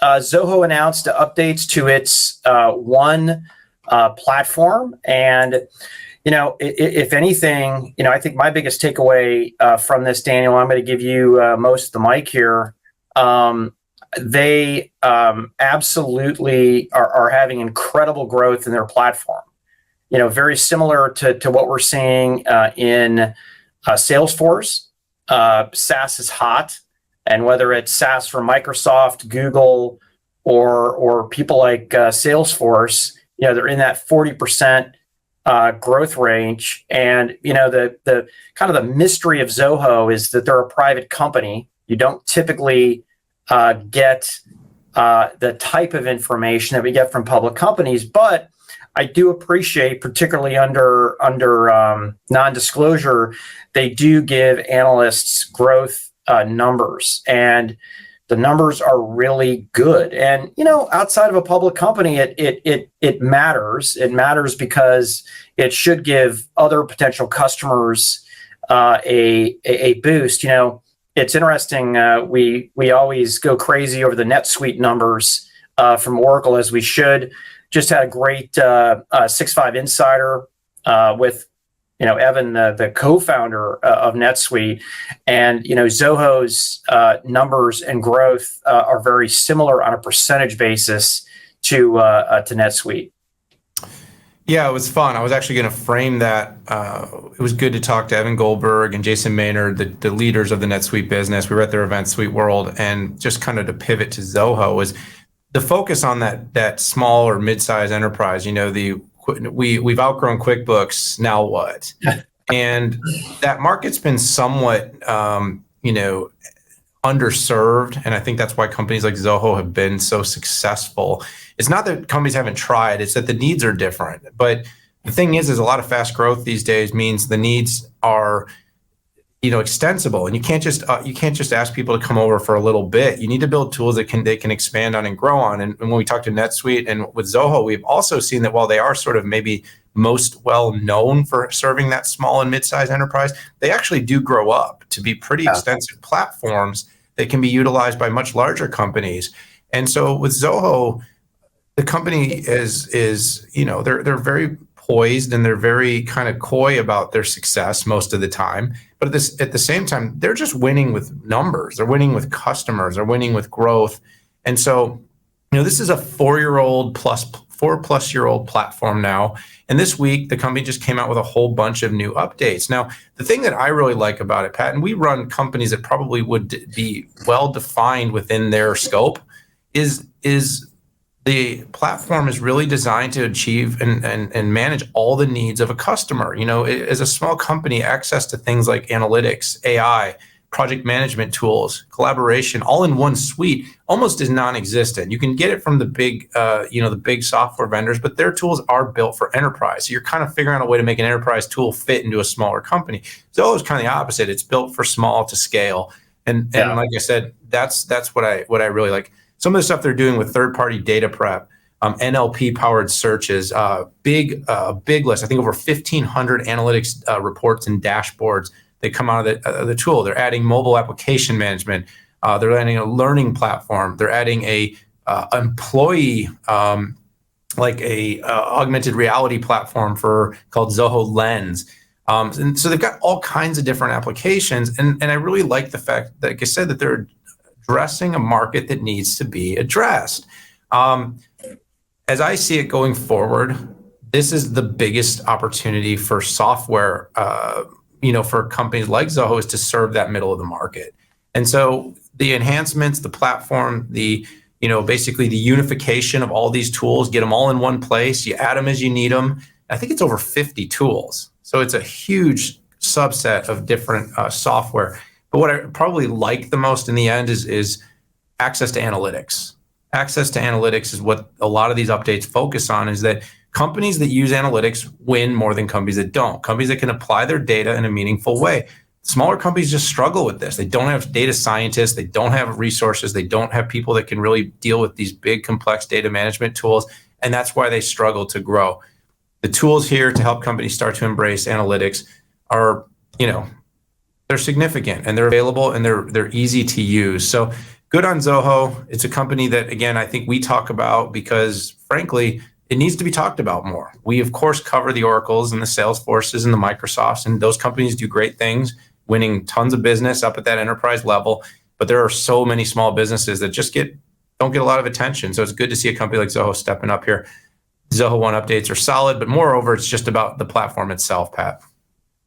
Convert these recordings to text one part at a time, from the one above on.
Zoho announced updates to its one platform, and if anything, I think my biggest takeaway from this, Daniel, I'm going to give you most of the mic here. They absolutely are having incredible growth in their platform. Very similar to what we're seeing in Salesforce. SaaS is hot, and whether it's SaaS from Microsoft, Google, or people like Salesforce, they're in that 40% growth range. And the kind of the mystery of Zoho is that they're a private company. You don't typically get the type of information that we get from public companies, but I do appreciate, particularly under non-disclosure, they do give analysts growth numbers, and the numbers are really good. And outside of a public company, it matters. It matters because it should give other potential customers a boost. It's interesting. We always go crazy over the NetSuite numbers from Oracle, as we should. Just had a great 6.5 Insider with Evan, the co-founder of NetSuite, and Zoho's numbers and growth are very similar on a percentage basis to NetSuite. Yeah, it was fun. I was actually going to frame that. It was good to talk to Evan Goldberg and Jason Maynard, the leaders of the NetSuite business. We were at their event, Suite World, and just kind of to pivot to Zoho was the focus on that small or mid-sized enterprise. We've outgrown QuickBooks. Now what? And that market's been somewhat, underserved, and I think that's why companies like Zoho have been so successful. It's not that companies haven't tried; it's that the needs are different. But the thing is a lot of fast growth these days means the needs are, extensible, and you can't just ask people to come over for a little bit. You need to build tools that they can expand on and grow on. And when we talk to NetSuite and with Zoho, we've also seen that while they are sort of maybe most well known for serving that small and mid-sized enterprise, they actually do grow up to be pretty extensive platforms that can be utilized by much larger companies. And so with Zoho, the company is they're very poised, and they're very kind of coy about their success most of the time. But at the same time, they're just winning with numbers. They're winning with customers. They're winning with growth. And so, this is a 4-plus-year-old platform now. And this week, the company just came out with a whole bunch of new updates. Now, the thing that I really like about it, Pat, and we run companies that probably would be well defined within their scope, is the platform is really designed to achieve and manage all the needs of a customer. As a small company, access to things like analytics, AI, project management tools, collaboration, all in one suite almost is non-existent. You can get it from the big software vendors, but their tools are built for enterprise. So you're kind of figuring out a way to make an enterprise tool fit into a smaller company. Zoho is kind of the opposite. It's built for small to scale. And like I said, that's what I really like. Some of the stuff they're doing with third-party data prep, NLP-powered searches, big list. I think over 1,500 analytics reports and dashboards that come out of the tool. They're adding mobile application management. They're adding a learning platform. They're adding a employee, augmented reality platform called Zoho Lens. And so they've got all kinds of different applications. And I really like the fact, like I said, that they're addressing a market that needs to be addressed. As I see it going forward, this is the biggest opportunity for software, for companies like Zoho, is to serve that middle of the market. And so the enhancements, the platform, basically the unification of all these tools, get them all in one place. You add them as you need them. I think it's over 50 tools. So it's a huge subset of different software. But what I probably like the most in the end is access to analytics. Access to analytics is what a lot of these updates focus on, is that companies that use analytics win more than companies that don't. Companies that can apply their data in a meaningful way. Smaller companies just struggle with this. They don't have data scientists. They don't have resources. They don't have people that can really deal with these big, complex data management tools. And that's why they struggle to grow. The tools here to help companies start to embrace analytics are, they're significant, and they're available, and they're easy to use. So good on Zoho. It's a company that, again, I think we talk about because, frankly, it needs to be talked about more. We, of course, cover the Oracles and the Salesforces and the Microsofts, and those companies do great things, winning tons of business up at that enterprise level. But there are so many small businesses that just don't get a lot of attention. So it's good to see a company like Zoho stepping up here. Zoho One updates are solid, but moreover, it's just about the platform itself, Pat.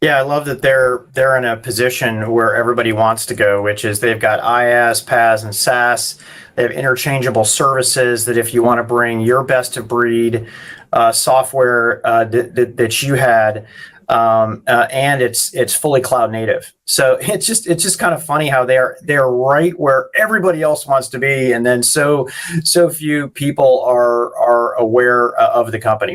Yeah, I love that they're in a position where everybody wants to go, which is they've got IaaS, PaaS, and SaaS. They have interchangeable services that if you want to bring your best of breed software that you had, and it's fully cloud native. So it's just kind of funny how they're right where everybody else wants to be, and then so few people are aware of the company.